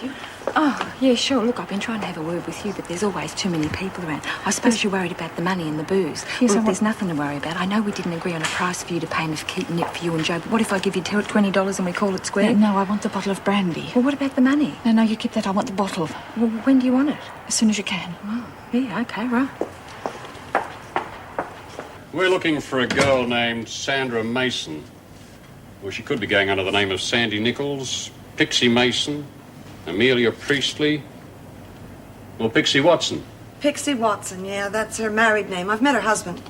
with you? Oh, yeah, sure. Look, I've been trying to have a word with you, but there's always too many people around. I suppose you're worried about the money and the booze. Yes, Look, there's nothing to worry about. I know we didn't agree on a price for you to pay and keeping it for you and Joe, but what if I give you $20 and we call it square? No, I want the bottle of brandy. Well, what about the money? No, you keep that. I want the bottle. Well, when do you want it? As soon as you can. Oh, yeah, okay, right. We're looking for a girl named Sandra Mason. Well, she could be going under the name of Sandy Nichols, Pixie Mason, Amelia Priestley, or Pixie Watson. Pixie Watson, yeah, that's her married name. I've met her husband.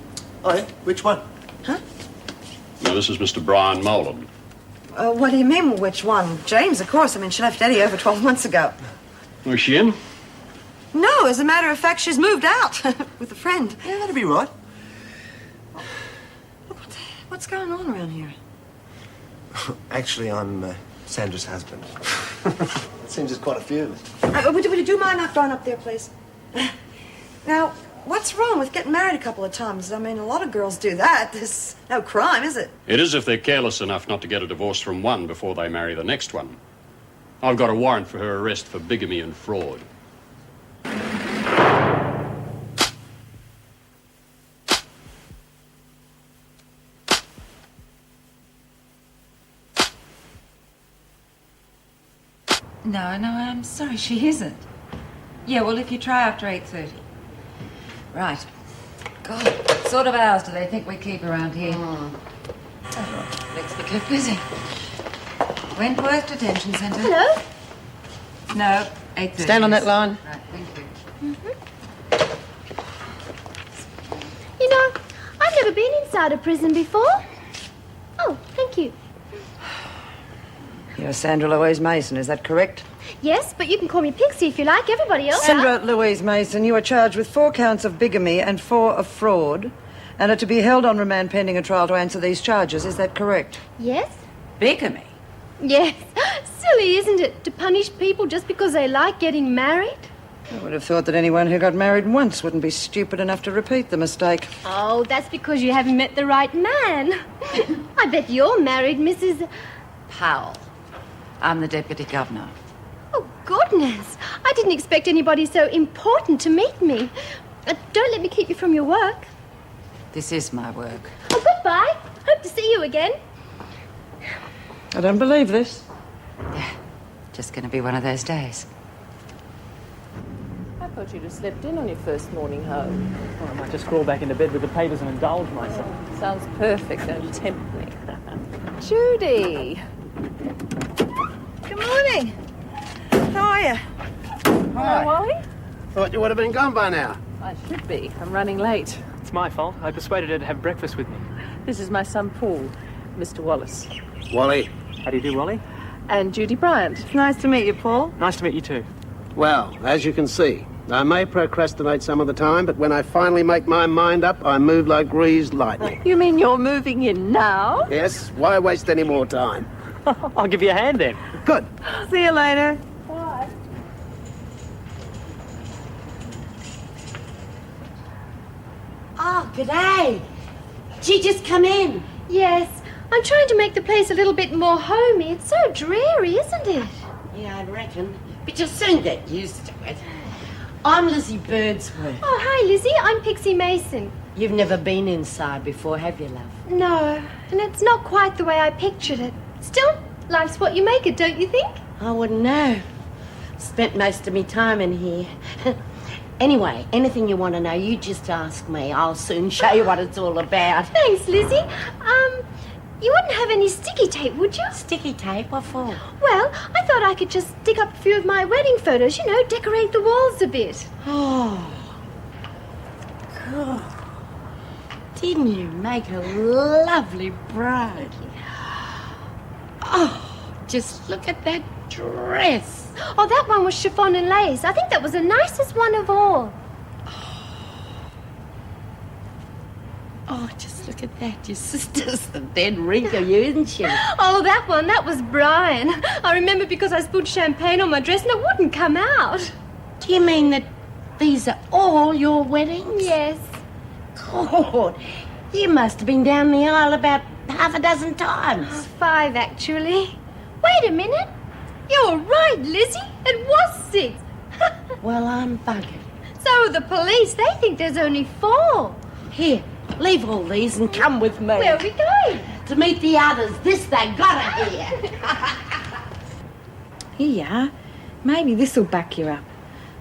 Oh, yeah? Which one? Huh? No, this is Mr. Brian Molan. What do you mean, which one? James, of course. I mean, she left Eddie over 12 months ago. Was she in? No, as a matter of fact, she's moved out with a friend. Yeah, that'd be right. What's going on around here? Actually, I'm Sandra's husband. It seems there's quite a few of us. Would you mind not going up there, please? Now, what's wrong with getting married a couple of times? I mean, a lot of girls do that. There's no crime, is it? It is if they're careless enough not to get a divorce from one before they marry the next one. I've got a warrant for her arrest for bigamy and fraud. No, I'm sorry, she isn't. Yeah, well, if you try after 8:30. Right. God, what sort of hours do they think we keep around here? Oh, let's be kept busy. Wentworth Detention Centre. Hello? No, 8:30. Stand on that line. Right, thank you. You know, I've never been inside a prison before. Oh, thank you. You're Sandra Louise Mason, is that correct? Yes, but you can call me Pixie if you like. Everybody else. Sandra Louise Mason, you are charged with 4 counts of bigamy and 4 of fraud, and are to be held on remand pending a trial to answer these charges. Is that correct? Yes? Bigamy? Yes. Silly, isn't it, to punish people just because they like getting married? I would have thought that anyone who got married once wouldn't be stupid enough to repeat the mistake. Oh, that's because you haven't met the right man. I bet you're married, Mrs. Powell. I'm the Deputy Governor. Oh, goodness. I didn't expect anybody so important to meet me. Don't let me keep you from your work. This is my work. Oh, goodbye. Hope to see you again. I don't believe this. Yeah, just gonna be one of those days. I thought you'd have slept in on your first morning home. Well, I might just crawl back into bed with the papers and indulge myself. Sounds perfect, don't tempt me. Judy! Good morning. How are you? Hi, Wally? Thought you would have been gone by now. I should be. I'm running late. It's my fault. I persuaded her to have breakfast with me. This is my son, Paul, Mr. Wallace. Wally. How do you do, Wally? And Judy Bryant. Nice to meet you, Paul. Nice to meet you too. Well, as you can see, I may procrastinate some of the time, but when I finally make my mind up, I move like greased lightning. You mean you're moving in now? Yes, why waste any more time? I'll give you a hand then. Good. See you later. Bye. Oh, g'day. Did you just come in? Yes. I'm trying to make the place a little bit more homey. It's so dreary, isn't it? Yeah, I reckon. But you'll soon get used to it. I'm Lizzie Birdsworth. Oh, hi, Lizzie. I'm Pixie Mason. You've never been inside before, have you, love? No, and it's not quite the way I pictured it. Still, life's what you make it, don't you think? I wouldn't know. Spent most of me time in here. Anyway, anything you want to know, you just ask me. I'll soon show you what it's all about. Thanks, Lizzie. You wouldn't have any sticky tape, would you? Sticky tape? What for? Well, I thought I could just stick up a few of my wedding photos, you know, decorate the walls a bit. Oh, God. Didn't you make a lovely bride? Oh, just look at that dress. Oh, that one was chiffon and lace. I think that was the nicest one of all. Oh, just look at that. Your sister's the dead ring of you, isn't she? Oh, that was Brian. I remember because I spilled champagne on my dress and it wouldn't come out. Do you mean that these are all your weddings? Yes. God, you must have been down the aisle about half a dozen times. 5, actually. Wait a minute. You're right, Lizzie. It was 6. Well, I'm buggered. So are the police. They think there's only 4. Here, leave all these and come with me. Where are we going? To meet the others. This they gotta hear. Here you are. Maybe this'll back you up.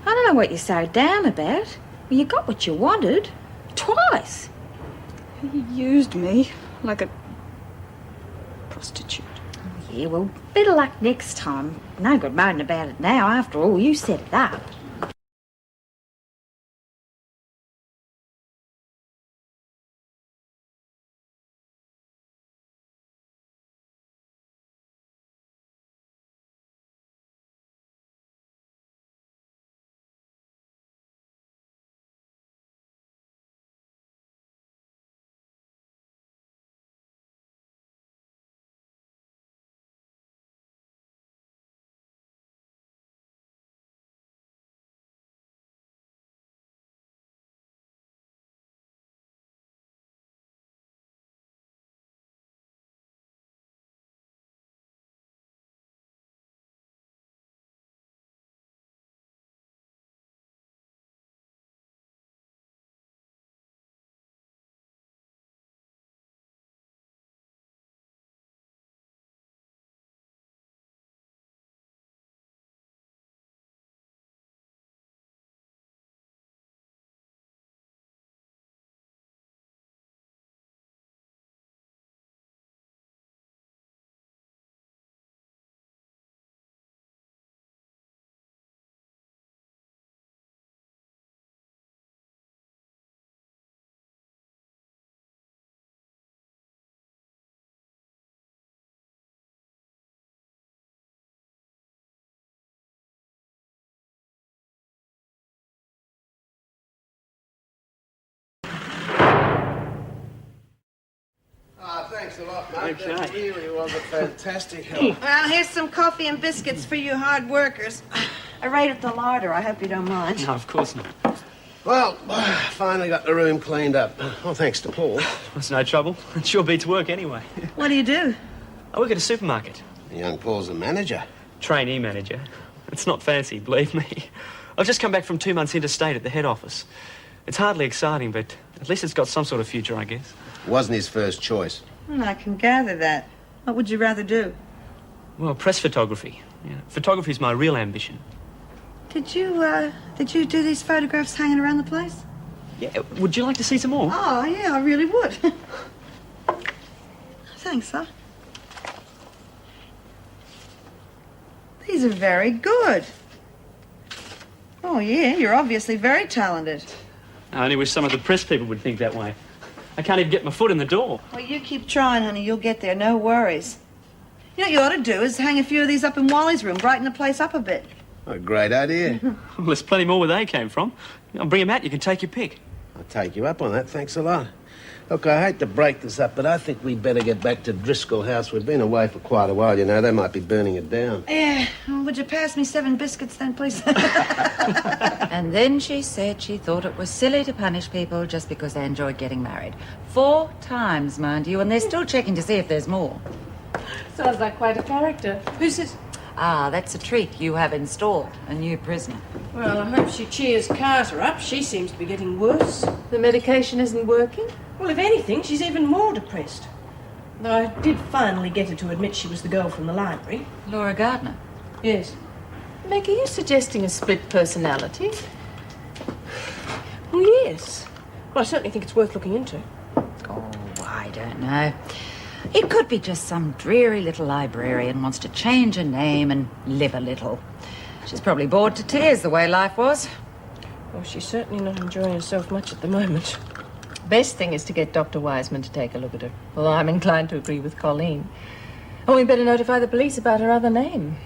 I don't know what you're so down about. Well, you got what you wanted. Twice. You used me like a prostitute. Yeah, well, better luck next time. No good moaning about it now. After all, you set it up. Thanks a lot, mate. Okay. That really was a fantastic help. Well, here's some coffee and biscuits for you hard workers. I raided the larder. I hope you don't mind. No, of course not. Well, finally got the room cleaned up. Well, thanks to Paul. That's no trouble. It sure beats work anyway. What do you do? I work at a supermarket. Young Paul's the manager. Trainee manager. It's not fancy, believe me. I've just come back from 2 months interstate at the head office. It's hardly exciting, but at least it's got some sort of future, I guess. Wasn't his first choice. I can gather that. What would you rather do? Well, press photography. Photography's my real ambition. Did you do these photographs hanging around the place? Yeah, would you like to see some more? Oh, yeah, I really would. Thanks, sir. These are very good. Oh, yeah, you're obviously very talented. I only wish some of the press people would think that way. I can't even get my foot in the door. Well, you keep trying, honey. You'll get there. No worries. You know what you ought to do is hang a few of these up in Wally's room, brighten the place up a bit. A great idea. Well, there's plenty more where they came from. I'll bring them out. You can take your pick. I'll take you up on that. Thanks a lot. Look, I hate to break this up, but I think we'd better get back to Driscoll House. We've been away for quite a while, you know. They might be burning it down. Yeah. Would you pass me 7 biscuits then, please? And then she said she thought it was silly to punish people just because they enjoyed getting married. 4 times, mind you, and they're still checking to see if there's more. Sounds like quite a character. Who's this? Ah, that's a treat. You have installed a new prisoner. Well, I hope she cheers Carter up. She seems to be getting worse. The medication isn't working? Well, if anything, she's even more depressed. Though I did finally get her to admit she was the girl from the library. Laura Gardner. Yes. Meg, are you suggesting a split personality? Well, yes. Well, I certainly think it's worth looking into. Oh, I don't know. It could be just some dreary little librarian wants to change her name and live a little. She's probably bored to tears the way life was. Well, she's certainly not enjoying herself much at the moment. Best thing is to get Dr. Wiseman to take a look at her. Well, I'm inclined to agree with Colleen. And we better notify the police about her other name.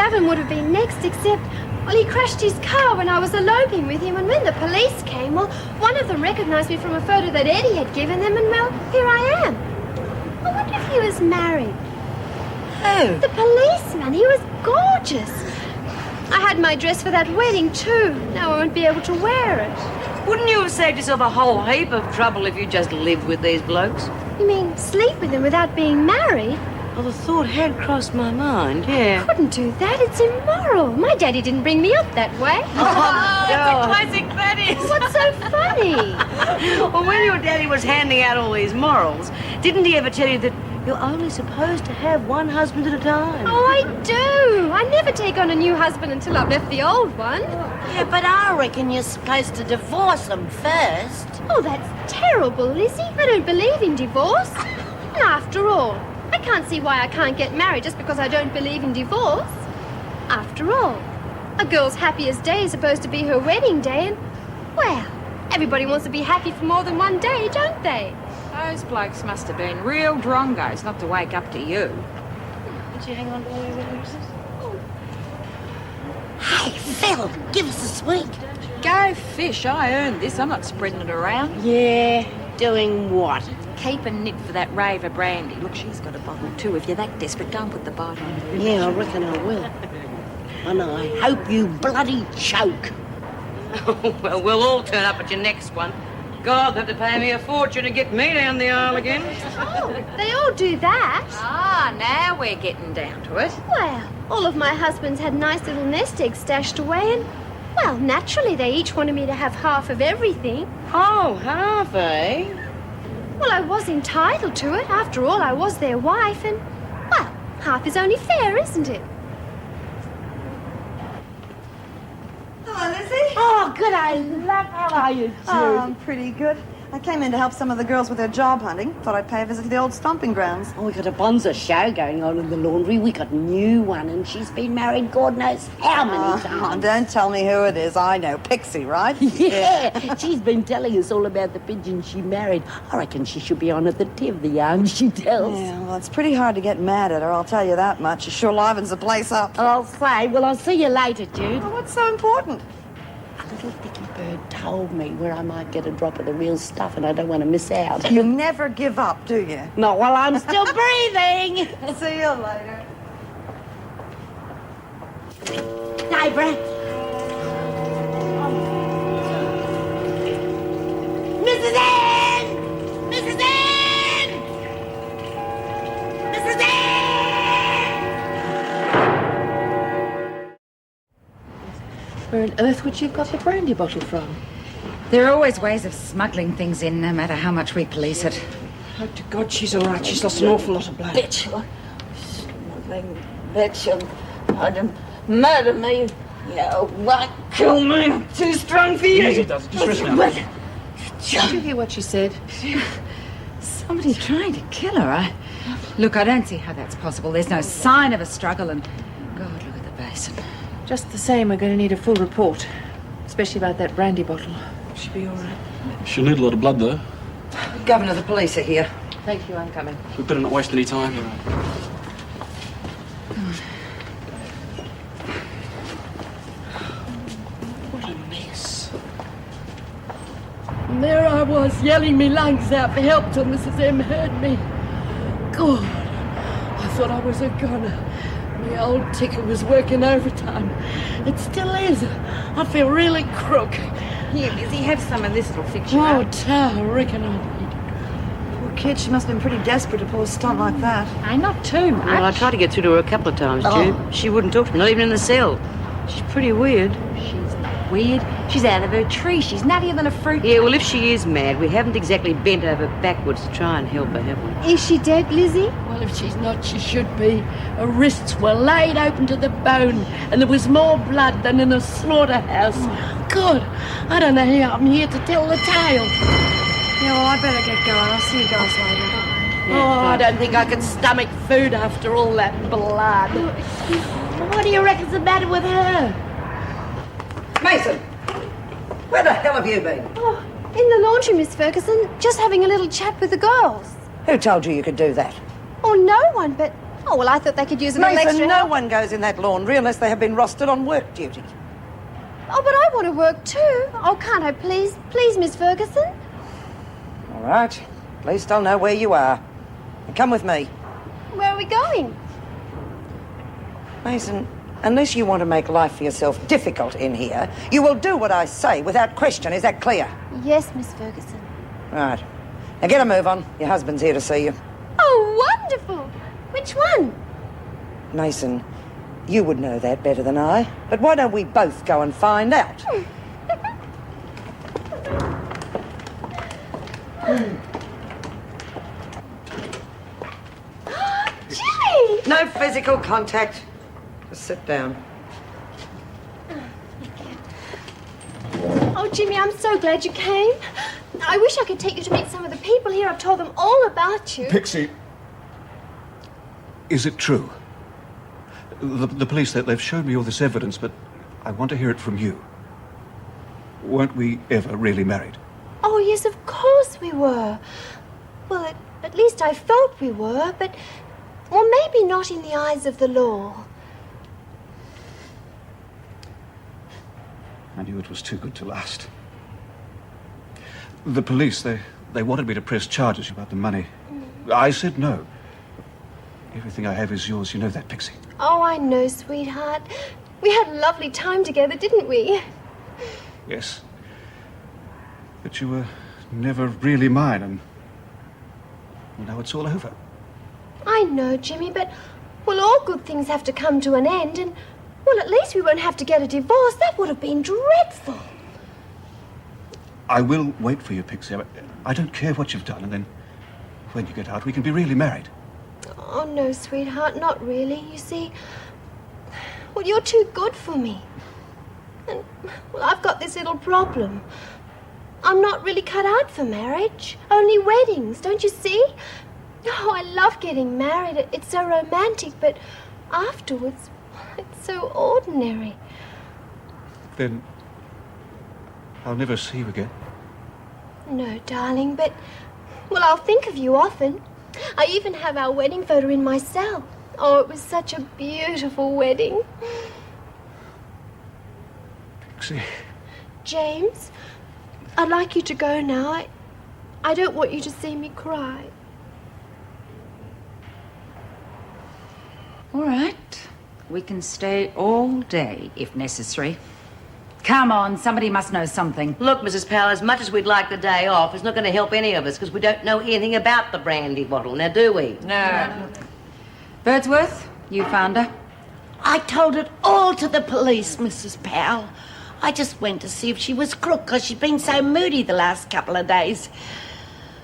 Gavin would have been next, except, well, he crashed his car when I was eloping with him, and when the police came, well, one of them recognised me from a photo that Eddie had given them, and, well, here I am. I wonder if he was married. Who? The policeman. He was gorgeous. I had my dress for that wedding, too. Now I won't be able to wear it. Wouldn't you have saved yourself a whole heap of trouble if you just lived with these blokes? You mean sleep with them without being married? Well, the thought had crossed my mind, yeah. Couldn't do that. It's immoral. My daddy didn't bring me up that way. Classic, that is. What's so funny? Well, when your daddy was handing out all these morals, didn't he ever tell you that you're only supposed to have one husband at a time? Oh, I do. I never take on a new husband until I've left the old one. Yeah, but I reckon you're supposed to divorce them first. Oh, that's terrible, Lizzie. I don't believe in divorce. And after all, I can't see why I can't get married just because I don't believe in divorce. After all, a girl's happiest day is supposed to be her wedding day, and, well, everybody wants to be happy for more than one day, don't they? Those blokes must have been real drongos not to wake up to you. Did you hang on to all your roses? Hey, Phil, give us a sweet. Go fish. I earned this. I'm not spreading it around. Yeah, doing what? Keep a nip for that rave of brandy. Look, she's got a bottle too. If you're that desperate, don't put the bite on. Yeah, I reckon I will. And I hope you bloody choke. Well, we'll all turn up at your next one. God, they'll have to pay me a fortune to get me down the aisle again. Oh, they all do that. Ah, now we're getting down to it. Well, all of my husbands had nice little nest eggs stashed away, and, well, naturally they each wanted me to have half of everything. Oh, half, eh? Well, I was entitled to it. After all, I was their wife, and, well, half is only fair, isn't it? Hello, Lizzie. Oh, good, I love how are you, Jude? Oh, I'm pretty good. I came in to help some of the girls with their job hunting. Thought I'd pay a visit to the old stomping grounds. Oh, we got a bonza show going on in the laundry. We got a new one, and she's been married God knows how many times. Don't tell me who it is. I know. Pixie, right? Yeah, she's been telling us all about the pigeon she married. I reckon she should be on at the tiv, the yarn she tells. Yeah, well, it's pretty hard to get mad at her, I'll tell you that much. She sure livens the place up. I'll say, well, I'll see you later, Jude. Well, what's so important? A little dicky bird told me where I might get a drop of the real stuff, and I don't want to miss out. You never give up, do you? Not while I'm still breathing. See you later. Neighbour. Mrs. Ann! Mrs. Ann! Mrs. Ann! Where on earth would you have got the brandy bottle from? There are always ways of smuggling things in, no matter how much we police it. Hope to God she's all right. She's lost an awful lot of blood. Bitch. Smuggling bitch. I'd murder me. You won't kill me. I'm too strong for you. Yes, it does. Just rest now. Did you hear what she said? Somebody trying to kill her. Look, I don't see how that's possible. There's no sign of a struggle, and God, look at the basin. Just the same, we're going to need a full report. Especially about that brandy bottle. She'll be all right. She'll need a lot of blood, though. Governor, the police are here. Thank you, I'm coming. We better not waste any time. What a mess. And there I was, yelling me lungs out for help till Mrs. M heard me. God, I thought I was a goner. My old ticker was working overtime. It still is. I feel really crook. Here, Lizzie, have some of this. It'll fix you Oh, up. I reckon I need. Poor kid, she must have been pretty desperate to pull a stunt like that. Hey, not too much. Well, I tried to get through to her a couple of times, Jude. She wouldn't talk to me, not even in the cell. She's pretty weird. She's not weird. She's out of her tree. She's nuttier than a fruit. Yeah, well, if she is mad, we haven't exactly bent over backwards to try and help her, have we? Is she dead, Lizzie? Well, if she's not, she should be. Her wrists were laid open to the bone, and there was more blood than in a slaughterhouse. God, I don't know how I'm here to tell the tale. Yeah, well, I better get going. I'll see you guys later. I don't think I could stomach food after all that blood. What do you reckon's the matter with her? Mason, where the hell have you been? Oh, in the laundry, Miss Ferguson, just having a little chat with the girls. Who told you you could do that? Oh, no one, but Oh, well, I thought they could use a little Mason, extra no help. one goes in that laundry unless they have been rostered on work duty. Oh, but I want to work too. Oh, can't I please? Please, Miss Ferguson? All right. At least I'll know where you are. And come with me. Where are we going? Mason, unless you want to make life for yourself difficult in here, you will do what I say without question. Is that clear? Yes, Miss Ferguson. Right. Now get a move on. Your husband's here to see you. Oh, wonderful! Which one? Mason, you would know that better than I. But why don't we both go and find out? Jimmy! No physical contact. Just sit down. Oh, Jimmy, I'm so glad you came. I wish I could take you to meet some of the people here. I've told them all about you. Pixie, is it true? The police, they've shown me all this evidence, but I want to hear it from you. Weren't we ever really married? Oh, yes, of course we were. Well, at least I felt we were, but... Well, maybe not in the eyes of the law. I knew it was too good to last. The police, they wanted me to press charges about the money. I said no. Everything I have is yours. You know that, Pixie. Oh, I know, sweetheart. We had a lovely time together, didn't we? Yes. But you were never really mine, and now it's all over. I know, Jimmy, but... Well, all good things have to come to an end, and... Well, at least we won't have to get a divorce. That would have been dreadful. I will wait for you, Pixie. I don't care what you've done, and then when you get out, we can be really married. Oh, no, sweetheart, not really. You see, well, you're too good for me. And, well, I've got this little problem. I'm not really cut out for marriage. Only weddings, don't you see? Oh, I love getting married. It's so romantic, but afterwards, it's so ordinary. Then I'll never see you again. No, darling, but... Well, I'll think of you often. I even have our wedding photo in my cell. Oh, it was such a beautiful wedding. Pixie. James, I'd like you to go now. I don't want you to see me cry. All right. We can stay all day if necessary. Come on, somebody must know something. Look, Mrs. Powell, as much as we'd like the day off, it's not going to help any of us because we don't know anything about the brandy bottle, now do we? No. Birdsworth, you found her? I told it all to the police, Mrs. Powell. I just went to see if she was crook because she'd been so moody the last couple of days.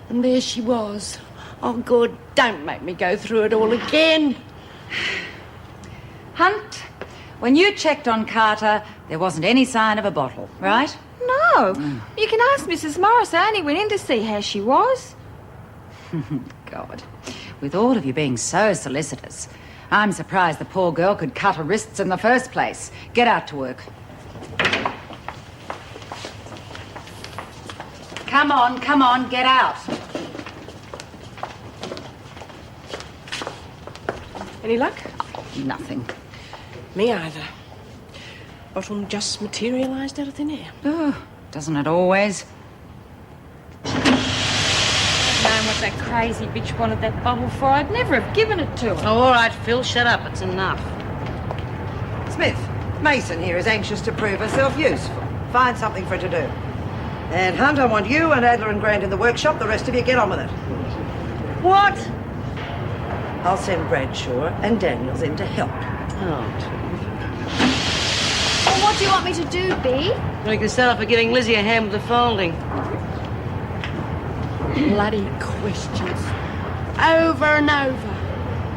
And there she was. Oh, good. Don't make me go through it all again. Hunt, when you checked on Carter, there wasn't any sign of a bottle, right? No. You can ask Mrs. Morris. I only went in to see how she was. God, with all of you being so solicitous, I'm surprised the poor girl could cut her wrists in the first place. Get out to work. Come on, get out. Any luck? Nothing. Me either. Bottle just materialised out of thin air. Oh, doesn't it always? Knowing what that crazy bitch wanted that bottle for, I'd never have given it to her. Oh, all right, Phil, shut up. It's enough. Smith, Mason here is anxious to prove herself useful. Find something for her to do. And Hunt, I want you and Adler and Grant in the workshop. The rest of you get on with it. What? I'll send Bradshaw and Daniels in to help. Oh, Well, what do you want me to do, Bee? we can start off by giving Lizzie a hand with the folding. Bloody questions. Over and over.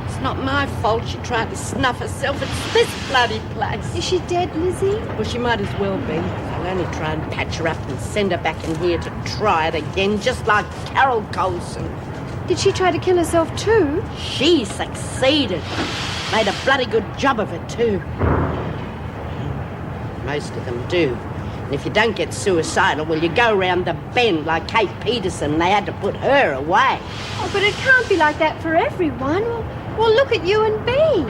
It's not my fault she tried to snuff herself. It's this bloody place. Is she dead, Lizzie? Well, she might as well be. I'll only try and patch her up and send her back in here to try it again, just like Carol Colson. Did she try to kill herself too? She succeeded. Made a bloody good job of it, too. Most of them do. And if you don't get suicidal, well, you go round the bend like Kate Peterson. They had to put her away. Oh, but it can't be like that for everyone. Well, Well, look at you and Bea.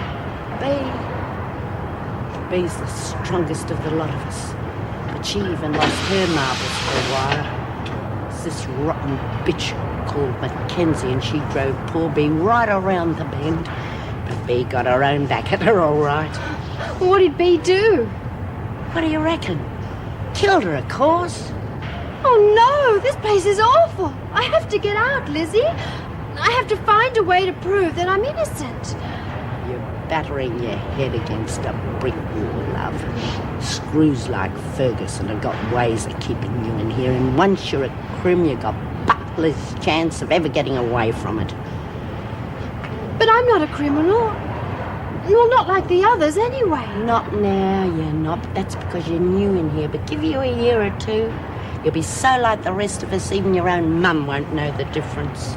Bea's the strongest of the lot of us. But she even lost her marbles for a while. It's this rotten bitch called Mackenzie, and she drove poor Bea right around the bend. But Bea got her own back at her all right. What did Bea do? What do you reckon? Killed her, of course. Oh, no, this place is awful. I have to get out, Lizzie. I have to find a way to prove that I'm innocent. You're battering your head against a brick wall, love. Screws like Ferguson have got ways of keeping you in here, and once you're a crim, you've got butless chance of ever getting away from it. But I'm not a criminal. Well, not like the others, anyway. Not now, you're not. But that's because you're new in here. But give you a year or two, you'll be so like the rest of us, even your own mum won't know the difference.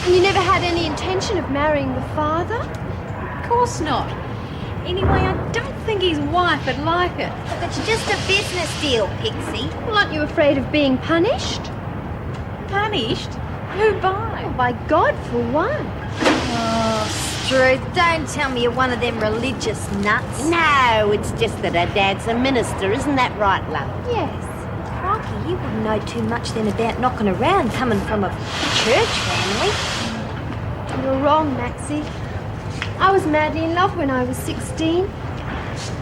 And you never had any intention of marrying the father? Of course not. Anyway, I don't think his wife would like it. It's just a business deal, Pixie. Well, aren't you afraid of being punished? Punished? Who by? Well, by God, for one. Oh, Struth, don't tell me you're one of them religious nuts. No, it's just that her dad's a minister. Isn't that right, love? Yes. Crikey, you wouldn't know too much then about knocking around coming from a church family. You're wrong, Maxie. I was madly in love when I was 16.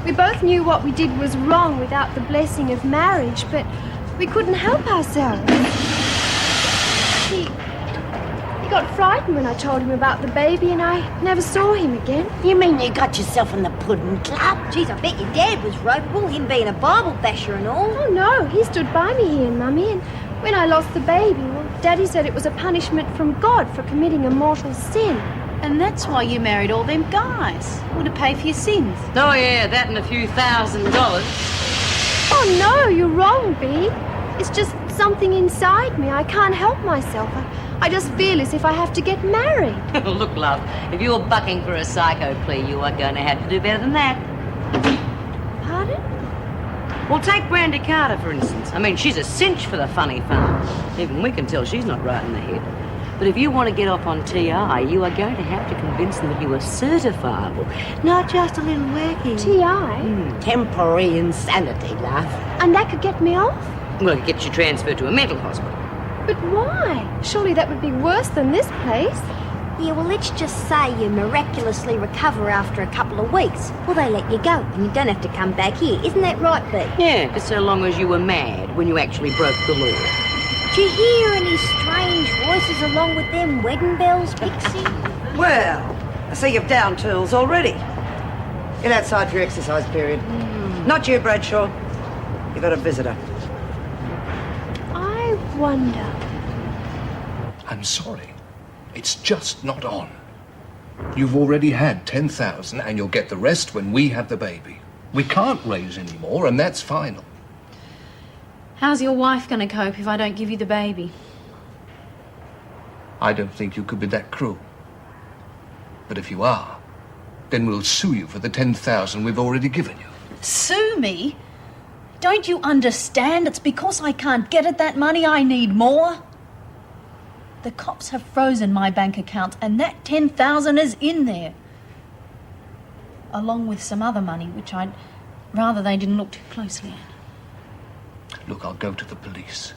We both knew what we did was wrong without the blessing of marriage, but we couldn't help ourselves. He got frightened when I told him about the baby, and I never saw him again. You mean you got yourself in the pudding club? Geez, I bet your dad was ropeable, him being a Bible basher and all. Oh, no, he stood by me, he and Mummy, and when I lost the baby, well, Daddy said it was a punishment from God for committing a mortal sin. And that's why you married all them guys. Well, to pay for your sins. Oh, yeah, that and a few $1,000. Oh, no, you're wrong, Bea. It's just something inside me. I can't help myself. I just feel as if I have to get married. Look, love, if you're bucking for a psycho plea, you are going to have to do better than that. Pardon? Well, take Brandy Carter, for instance. I mean, she's a cinch for the funny farm. Even we can tell she's not right in the head. But if you want to get off on TI, you are going to have to convince them that you are certifiable, not just a little wacky. TI? Temporary insanity, love. And that could get me off? Well, it gets you transferred to a mental hospital. But why? Surely that would be worse than this place. Yeah, well, let's just say you miraculously recover after a couple of weeks. Well, they let you go, and you don't have to come back here. Isn't that right, Bea? Yeah, just so long as you were mad when you actually broke the law. Do you hear any strange voices along with them wedding bells, Pixie? Well, I see you've down tools already. Get outside for your exercise period. Not you, Bradshaw. You got a visitor. I wonder. I'm sorry. It's just not on. You've already had 10,000 and you'll get the rest when we have the baby. We can't raise any more, and that's final. How's your wife going to cope if I don't give you the baby? I don't think you could be that cruel. But if you are, then we'll sue you for the 10,000 we've already given you. Sue me? Don't you understand? It's because I can't get at that money I need more. The cops have frozen my bank account, and that 10,000 is in there. Along with some other money, which I'd rather they didn't look too closely at. Look, I'll go to the police.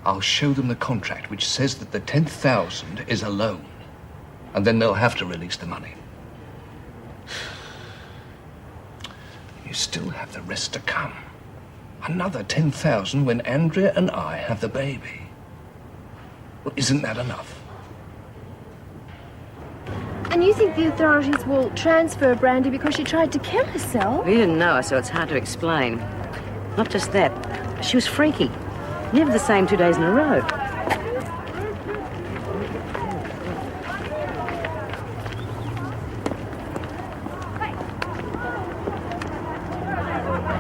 I'll show them the contract which says that the 10,000 is a loan. And then they'll have to release the money. You still have the rest to come. Another 10,000 when Andrea and I have the baby. Well, isn't that enough? And you think the authorities will transfer Brandy because she tried to kill herself? We didn't know her, so it's hard to explain. Not just that. She was freaky. Never the same 2 days in a row.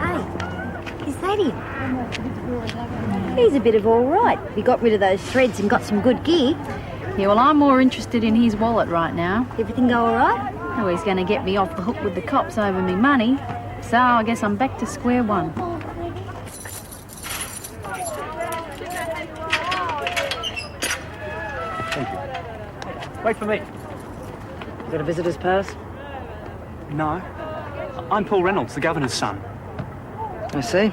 Hey, is that him? He's a bit of all right. We got rid of those threads and got some good gear. Yeah, well, I'm more interested in his wallet right now. Everything go all right? Oh, he's going to get me off the hook with the cops over me money. So I guess I'm back to square one. Wait for me. You got a visitor's pass? No. I'm Paul Reynolds, the governor's son. I see.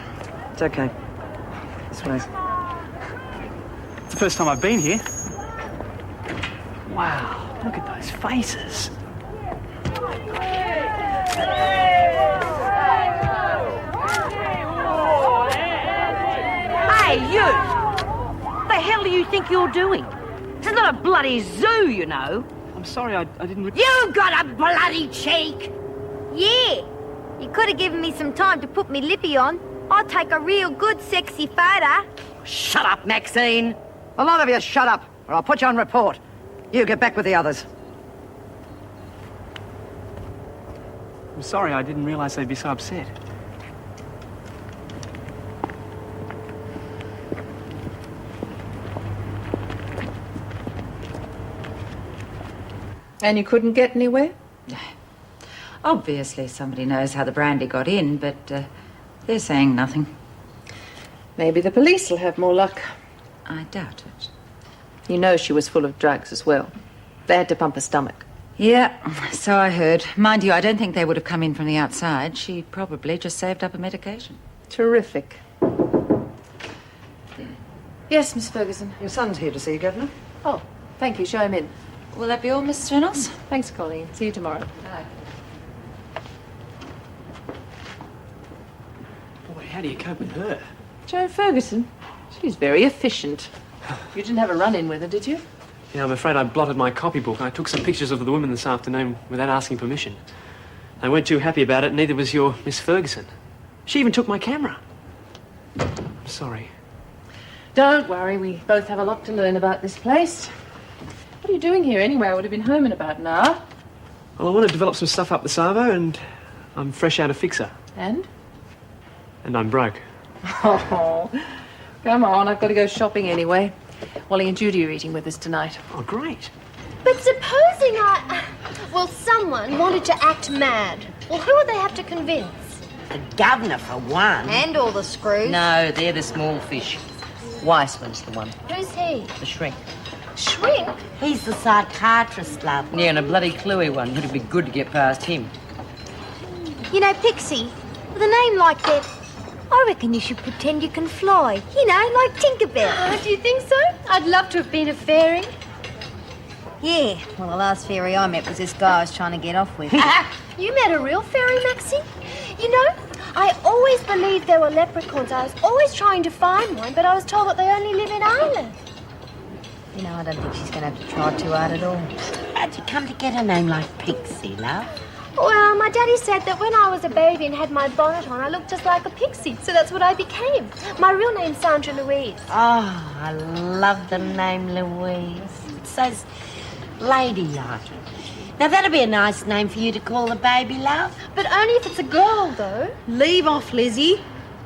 It's okay. This way. It's the first time I've been here. Wow, look at those faces. Hey, you! What the hell do you think you're doing? This is not a bloody zoo, you know. I'm sorry, I didn't... You got a bloody cheek! Yeah. You could have given me some time to put me lippy on. I'll take a real good sexy photo. Shut up, Maxine. A lot of you shut up, or I'll put you on report. You get back with the others. I'm sorry, I didn't realise they'd be so upset. And you couldn't get anywhere? Obviously somebody knows how the brandy got in, but they're saying nothing. Maybe the police will have more luck. I doubt it. You know she was full of drugs as well. They had to pump her stomach. Yeah, so I heard. Mind you, I don't think they would have come in from the outside. She probably just saved up a medication. Terrific. Yes, Miss Ferguson. Your son's here to see you, Governor. Oh, thank you. Show him in. Will that be all, Miss Reynolds? Thanks, Colleen. See you tomorrow. Bye. Boy, how do you cope with her? Joe Ferguson. She's very efficient. You didn't have a run-in with her, did you? Yeah, I'm afraid I blotted my copybook. I took some pictures of the women this afternoon without asking permission. They weren't too happy about it, neither was your Miss Ferguson. She even took my camera. I'm sorry. Don't worry, we both have a lot to learn about this place. What are you doing here anyway? I would have been home in about an hour. Well, I want to develop some stuff up the Savo, and I'm fresh out of Fixer. And? And I'm broke. Oh, come on, I've got to go shopping anyway. Wally and Judy are eating with us tonight. Oh, great. But supposing someone wanted to act mad. Well, who would they have to convince? The governor, for one. And all the screws. No, they're the small fish. Weissman's the one. Who's he? The shrink. Shrink? He's the psychiatrist, love. Yeah, and a bloody cluey one. It'd be good to get past him. You know, Pixie, with a name like that, I reckon you should pretend you can fly. You know, like Tinkerbell. Oh, do you think so? I'd love to have been a fairy. Yeah, well, the last fairy I met was this guy I was trying to get off with. You met a real fairy, Maxie? You know, I always believed there were leprechauns. I was always trying to find one, but I was told that they only live in Ireland. You know, I don't think she's going to have to try too hard at all. How'd you come to get a name like Pixie, love? Well, my daddy said that when I was a baby and had my bonnet on, I looked just like a pixie, so that's what I became. My real name's Sandra Louise. Oh, I love the name Louise. It's so ladylike. Now, that'd be a nice name for you to call the baby, love. But only if it's a girl, though. Leave off, Lizzie.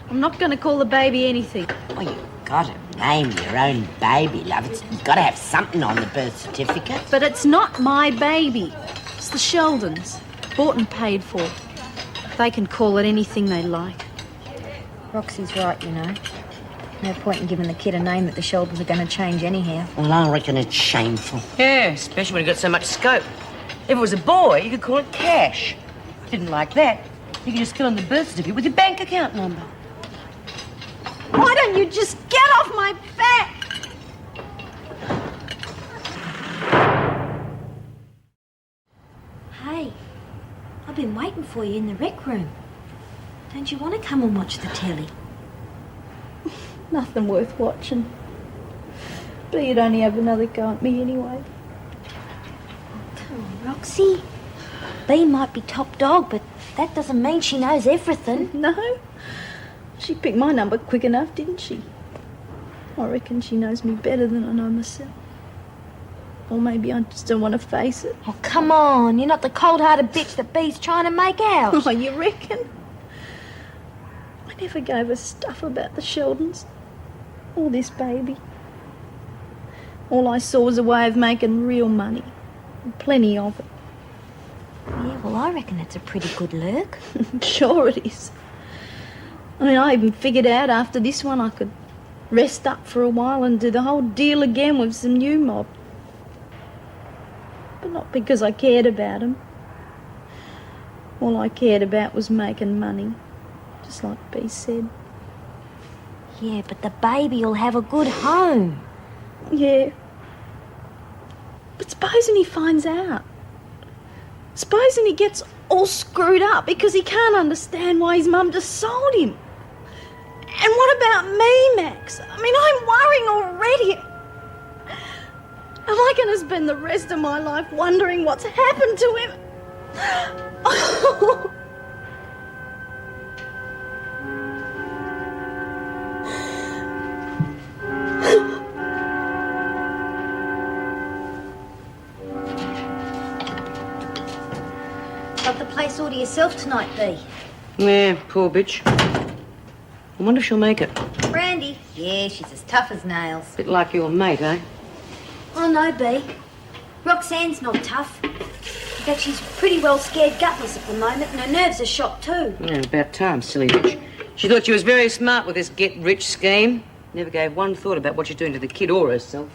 I'm not going to call the baby anything. Well, you've got to name your own baby, love. You've got to have something on the birth certificate. But it's not my baby. It's the Sheldons. Bought and paid for. They can call it anything they like. Roxy's right, you know. No point in giving the kid a name that the Sheldons are going to change anyhow. Well, I reckon it's shameful. Yeah, especially when you've got so much scope. If it was a boy, you could call it Cash. Didn't like that. You could just fill in the birth certificate with your bank account number. Why don't you just get off my back? Hey, I've been waiting for you in the rec room. Don't you want to come and watch the telly? Nothing worth watching. But you'd only have another go at me anyway. Come on, Roxy. Bea might be top dog, but that doesn't mean she knows everything. No. She picked my number quick enough, didn't she? I reckon she knows me better than I know myself. Or maybe I just don't want to face it. Oh, come on. You're not the cold-hearted bitch that Bea's trying to make out. Oh, you reckon? I never gave her stuff about the Sheldons. Or this baby. All I saw was a way of making real money. And plenty of it. Yeah, well, I reckon it's a pretty good lurk. Sure it is. I mean, I even figured out after this one I could rest up for a while and do the whole deal again with some new mob. Not because I cared about him. All I cared about was making money, just like B said. Yeah, but the baby'll have a good home. Yeah. But supposing he finds out? Supposing he gets all screwed up because he can't understand why his mum just sold him? And what about me, Max? I mean, I'm worrying already. Am I going to spend the rest of my life wondering what's happened to him? Got the place all to yourself tonight, B. Yeah, poor bitch. I wonder if she'll make it. Brandy? Yeah, she's as tough as nails. Bit like your mate, eh? Oh, no, B. Roxanne's not tough. In fact, she's pretty well scared gutless at the moment, and her nerves are shot too. Yeah, about time, silly bitch. She thought she was very smart with this get-rich scheme. Never gave one thought about what she's doing to the kid or herself.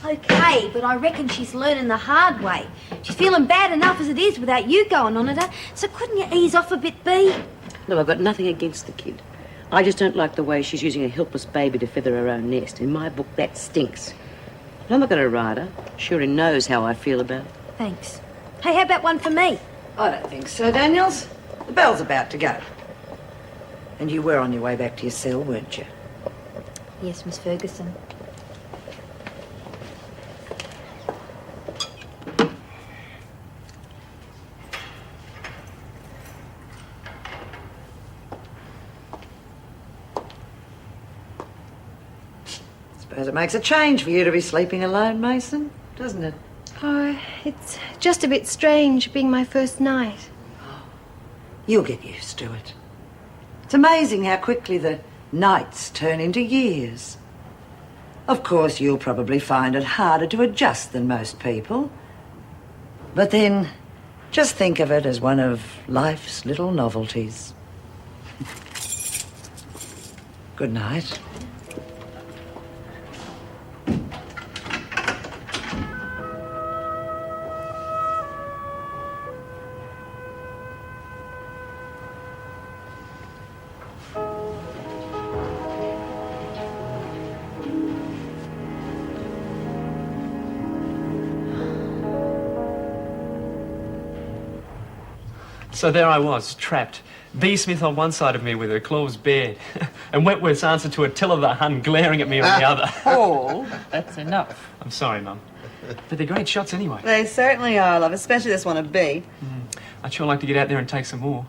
Okay, but I reckon she's learning the hard way. She's feeling bad enough as it is without you going on at her, so couldn't you ease off a bit, B? Look, I've got nothing against the kid. I just don't like the way she's using a helpless baby to feather her own nest. In my book, that stinks. But I'm not going to ride her. She already knows how I feel about it. Thanks. Hey, how about one for me? I don't think so, Daniels. The bell's about to go. And you were on your way back to your cell, weren't you? Yes, Miss Ferguson. Suppose it makes a change for you to be sleeping alone, Mason, doesn't it? Oh, it's just a bit strange being my first night. You'll get used to it. It's amazing how quickly the nights turn into years. Of course, you'll probably find it harder to adjust than most people. But then, just think of it as one of life's little novelties. Good night. So there I was, trapped. B. Smith on one side of me with her claws bared, and Wentworth's answer to Attila the Hun glaring at me on the other. Paul, that's enough. I'm sorry, Mum. But they're great shots anyway. They certainly are, love, especially this one of B. I'd sure like to get out there and take some more.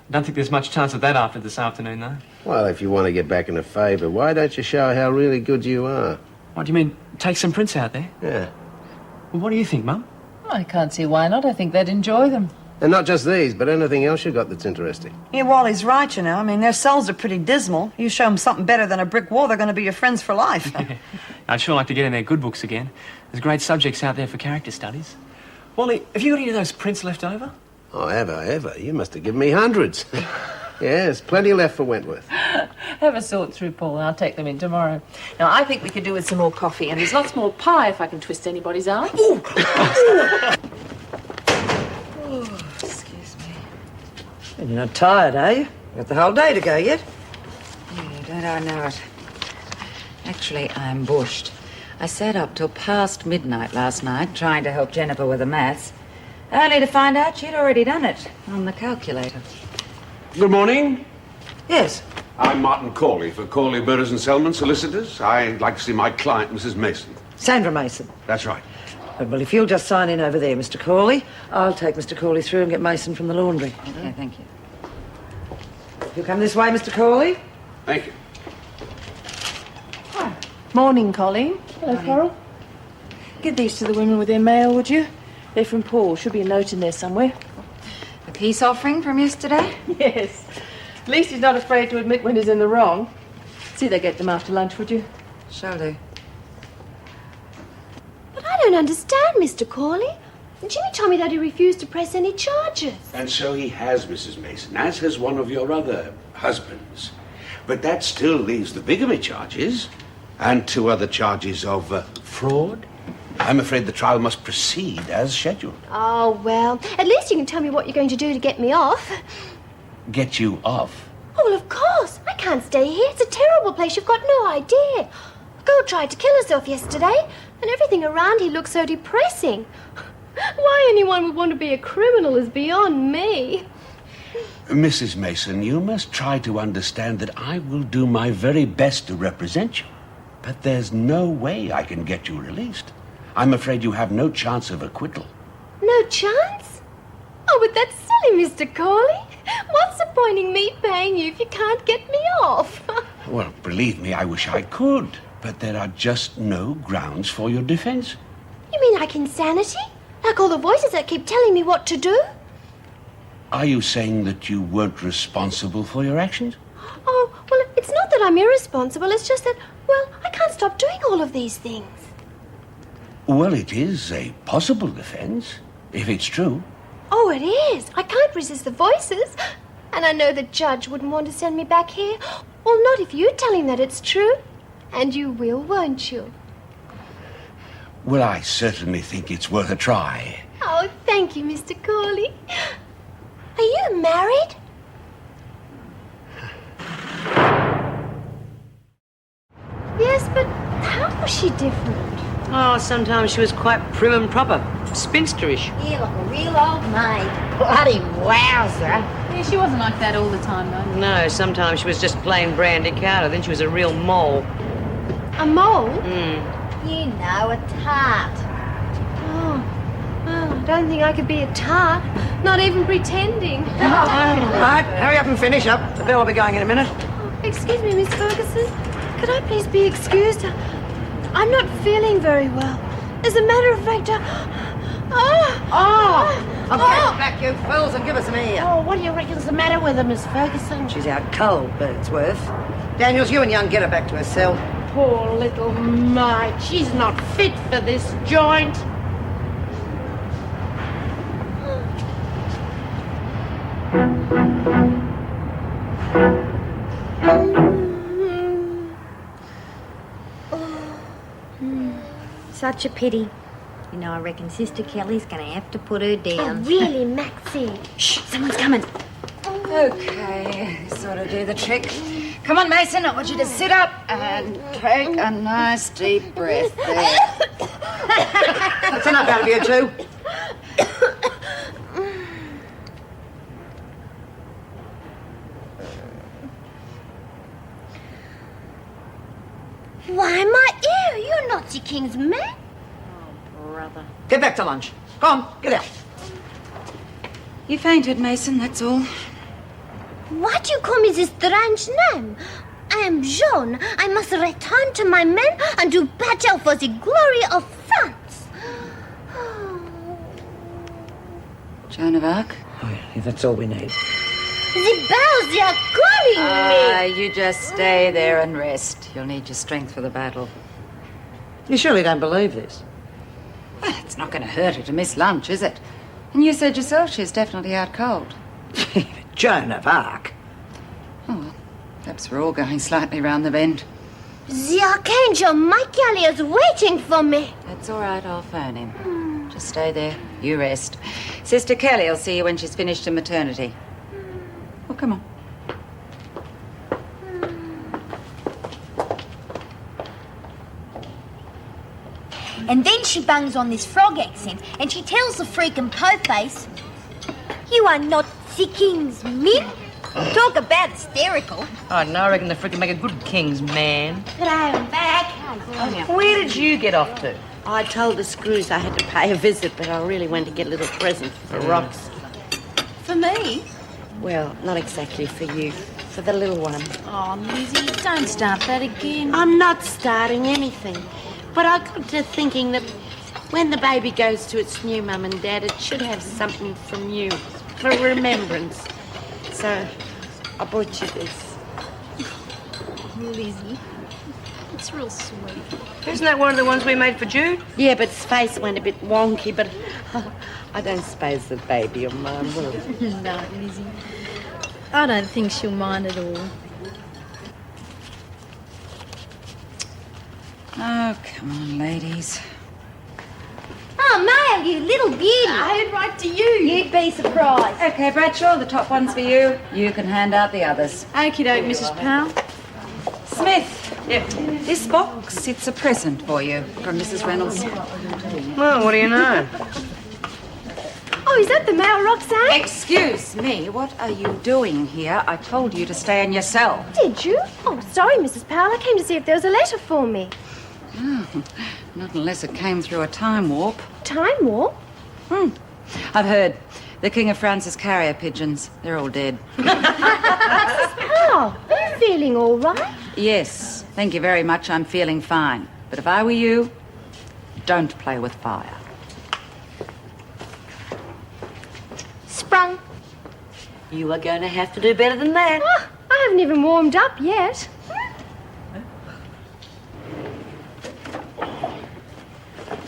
I don't think there's much chance of that after this afternoon, though. Well, if you want to get back into favour, why don't you show how really good you are? What do you mean, take some prints out there? Yeah. Well, what do you think, Mum? I can't see why not. I think they'd enjoy them. And not just these, but anything else you got that's interesting. Yeah, Wally's right, you know. I mean, their cells are pretty dismal. You show them something better than a brick wall, they're going to be your friends for life. I'd sure like to get in their good books again. There's great subjects out there for character studies. Wally, have you got any of those prints left over? Oh, ever. You must have given me hundreds. Yes, plenty left for Wentworth. Have a sort through, Paul, and I'll take them in tomorrow. Now, I think we could do with some more coffee, and there's lots more pie if I can twist anybody's arm. Oh, excuse me. And you're not tired, are you? You've got the whole day to go yet. Yeah, don't I know it? Actually, I'm bushed. I sat up till past midnight last night trying to help Jennifer with the maths, only to find out she'd already done it on the calculator. Good morning. Yes. I'm Martin Corley for Corley, Burroughs and Selman, solicitors. I'd like to see my client, Mrs. Mason. Sandra Mason. That's right. Well, if you'll just sign in over there, Mr. Corley, I'll take Mr. Corley through and get Mason from the laundry. Okay, thank you. You come this way, Mr. Corley. Thank you. Morning, Colleen. Hello, Coral. Give these to the women with their mail, would you? They're from Paul. Should be a note in there somewhere. A peace offering from yesterday? Yes. At least he's not afraid to admit when he's in the wrong. See they get them after lunch, would you? Shall do. But I don't understand, Mr. Corley. Jimmy told me that he refused to press any charges. And so he has, Mrs. Mason, as has one of your other husbands. But that still leaves the bigamy charges and 2 other charges of fraud, I'm afraid the trial must proceed as scheduled. Oh, well, at least you can tell me what you're going to do to get me off. Get you off? Oh, well, of course. I can't stay here. It's a terrible place. You've got no idea. A girl tried to kill herself yesterday, and everything around here looks so depressing. Why anyone would want to be a criminal is beyond me. Mrs. Mason, you must try to understand that I will do my very best to represent you. But there's no way I can get you released. I'm afraid you have no chance of acquittal. No chance? Oh, but that's silly, Mr. Corley. What's the point in me paying you if you can't get me off? Well, believe me, I wish I could. But there are just no grounds for your defense. You mean like insanity? Like all the voices that keep telling me what to do? Are you saying that you weren't responsible for your actions? Oh, well, it's not that I'm irresponsible. It's just that, well, I can't stop doing all of these things. Well, it is a possible defense, if it's true. Oh, it is. I can't resist the voices. And I know the judge wouldn't want to send me back here. Well, not if you tell him that it's true. And you will, won't you? Well, I certainly think it's worth a try. Oh, thank you, Mr. Corley. Are you married? Yes, but how was she different? Oh, sometimes she was quite prim and proper, spinsterish. Yeah, like a real old maid. Bloody wowzer. Yeah, she wasn't like that all the time, though. No, sometimes she was just plain brandy Carter, then she was a real mole. A mole? You know, a tart. Oh, well, I don't think I could be a tart. Not even pretending. Right, hurry up and finish up. The bell will be going in a minute. Excuse me, Miss Ferguson. Could I please be excused? I'm not feeling very well. As a matter of fact, Okay, back, you fools, and give us some air. Oh, what do you reckon's the matter with her, Miss Ferguson? She's out cold, but it's worth. Daniels, you and Young get her back to her cell. Poor little mite. She's not fit for this joint. Such a pity. You know, I reckon Sister Kelly's going to have to put her down. Oh, really, Maxie? Shh, someone's coming. Okay, sort of do the trick. Come on, Mason, I want you to sit up and take a nice deep breath there. That's enough out of you two. Why, my ear, you're not the king's man. Brother. Get back to lunch. Come on, get out. You fainted, Mason, that's all. Why do you call me this strange name? I am Joan. I must return to my men and do battle for the glory of France. Joan of Arc? Oh, yeah, that's all we need. The bells, they are calling me. You just stay there and rest. You'll need your strength for the battle. You surely don't believe this? Well, it's not going to hurt her to miss lunch, is it? And you said yourself she's definitely out cold. Joan of Arc. Oh, well, perhaps we're all going slightly round the bend. The Archangel Michael is waiting for me. That's all right, I'll phone him. Just stay there. You rest. Sister Kelly will see you when she's finished in maternity. Well, come on. And then she bangs on this frog accent and she tells the freaking po-face, you are not the king's men. Talk about hysterical. Oh, no, I reckon the frickin' make a good king's man. But I'm back. Where did you get off to? I told the screws I had to pay a visit, but I really went to get a little present for Rox. For me? Well, not exactly for you. For the little one. Oh, Lizzie, don't start that again. I'm not starting anything. But I got to thinking that when the baby goes to its new mum and dad, it should have something from you for remembrance. So I bought you this. Lizzie, it's real sweet. Isn't that one of the ones we made for Jude? Yeah, but his face went a bit wonky, but I don't suppose the baby will mind, will it? No, Lizzie. I don't think she'll mind at all. Oh, come on, ladies. found you, little beauty. I head right to you. You'd be surprised. Okay, Bradshaw, the top one's for you. You can hand out the others. Okie doke, Mrs. Powell. Smith. Yep. This box, it's a present for you from Mrs. Reynolds. Well, what do you know? Oh, is that the mail, Roxanne? Excuse me, what are you doing here? I told you to stay in your cell. Did you? Oh, sorry, Mrs. Powell. I came to see if there was a letter for me. Oh, not unless it came through a time warp. Time warp? I've heard. The King of France's carrier pigeons. They're all dead. Mrs. Powell, are you feeling all right? Yes, thank you very much. I'm feeling fine. But if I were you, don't play with fire. Sprung. You are going to have to do better than that. Oh, I haven't even warmed up yet.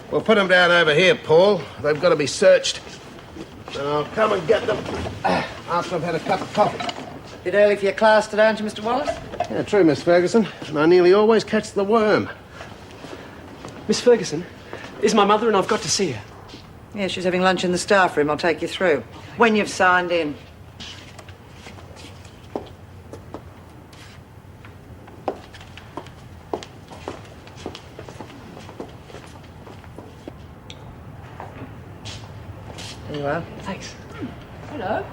Well, put them down over here, Paul. They've got to be searched. And I'll come and get them after I've had a cup of coffee. Bit early for your class today, aren't you, Mr. Wallace? Yeah, true, Miss Ferguson. And I nearly always catch the worm. Miss Ferguson, is my mother and I've got to see her. Yeah, she's having lunch in the staff room. I'll take you through. When you've signed in. There you are. Thanks. Hello.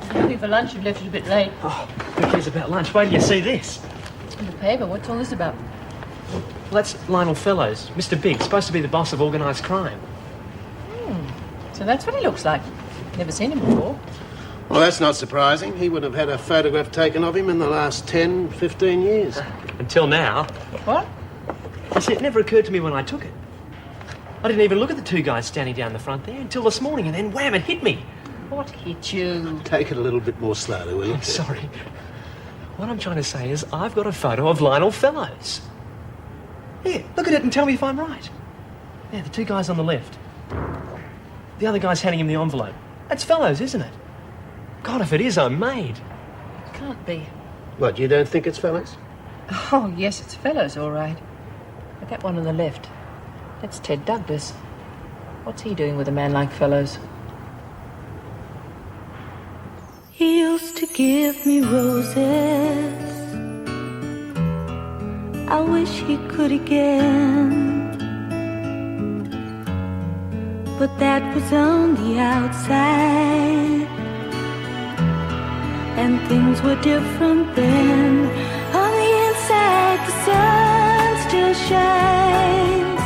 I think for lunch you've left it a bit late. Oh, who cares about lunch? Wait till you see this. In the paper, what's all this about? Well, that's Lionel Fellows, Mr. Big, supposed to be the boss of organised crime. So that's what he looks like. Never seen him before. Well, that's not surprising. He would have had a photograph taken of him in the last 10, 15 years. Until now. What? You see, it never occurred to me when I took it. I didn't even look at the two guys standing down the front there until this morning, and then wham, it hit me. What hit you? Take it a little bit more slowly, will you? I'm sorry. What I'm trying to say is I've got a photo of Lionel Fellows. Here, look at it and tell me if I'm right. Yeah, the two guys on the left. The other guy's handing him the envelope. That's Fellows, isn't it? God, if it is, I'm made. Can't be. What, you don't think it's Fellows? Oh, yes, it's Fellows, all right. But that one on the left, that's Ted Douglas. What's he doing with a man like Fellows? He used to give me roses. I wish he could again. But that was on the outside, and things were different then. On the inside, the sun still shines,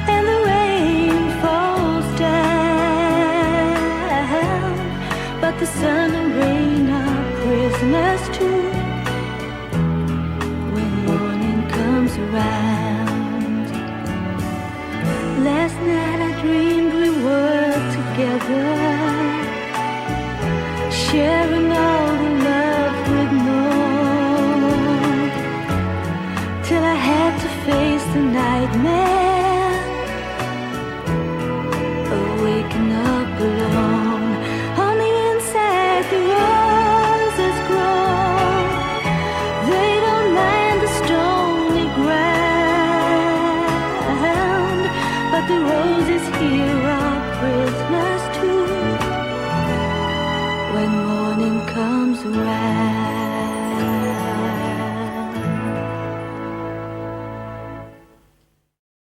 and the rain falls down. But the sun and rain are prisoners too when morning comes around. Last night I dreamed we were together, sharing all the love we'd known, till I had to face the nightmare.